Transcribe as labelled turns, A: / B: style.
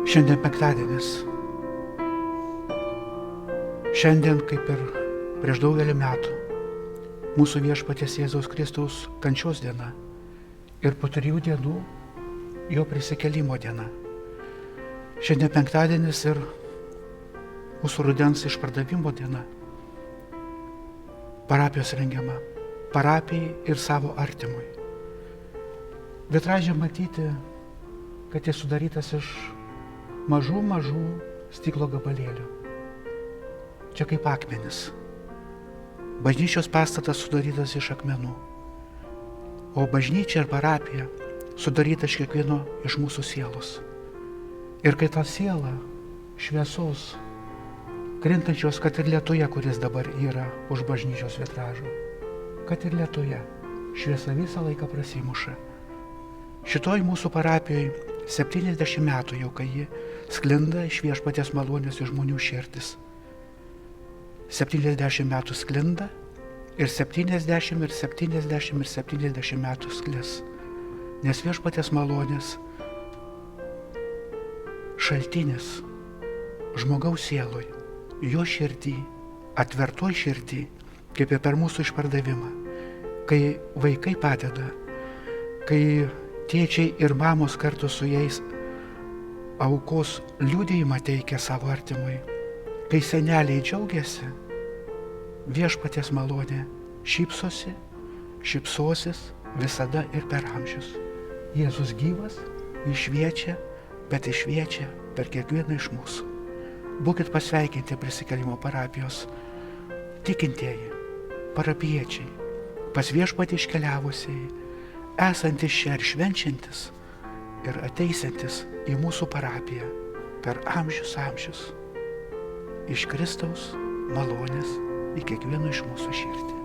A: Šiandien penktadienis. Šiandien, kaip ir prieš daugelį metų, mūsų viešpaties Jėzaus Kristaus kančios diena ir po 3 dienų jo prisikėlimo diena. Šiandien penktadienis ir mūsų rudens išpardavimo diena. Parapijos rengiama parapijai ir savo artimui. Vitraže matyti, kad jis sudarytas iš mažų stiklo gabalėlių. Čia kaip akmenis. Bažnyčios pastatas sudarytas iš akmenų, o bažnyčia ir parapija sudaryta iš kiekvieno iš mūsų sielos. Ir kai ta siela šviesos, krintančios, kad ir lietuje, kuris dabar yra už bažnyčios vitražo, kad ir lietuje, šviesa visą laiką prasimuša. Šitoj mūsų parapijoje 70 metų jau, kai ji sklinda iš viešpaties malonės į žmonių širdis. 70 metų sklinda ir 70 metų sklis. Nes viešpaties malonės šaltinis žmogaus sieloj, jo širdį, atvertoj širdį, kaip ir per mūsų išpardavimą. Kai vaikai padeda, kai tėčiai ir mamos kartu su jais aukos liudijimą teikia savo artimui, kai seneliai džiaugiasi, viešpaties malonė šypsosi, šypsosis visada ir per amžius. Jėzus gyvas, jis šviečia, bet jis šviečia per kiekvieną iš mūsų. Būkit pasveikinti prisikėlimo parapijos tikintieji, parapiečiai, pas viešpatį iškeliavusiai, esantis čia ir švenčiantis ir ateisantis į mūsų parapiją per amžius iš Kristaus malonės į kiekvieno iš mūsų širdį.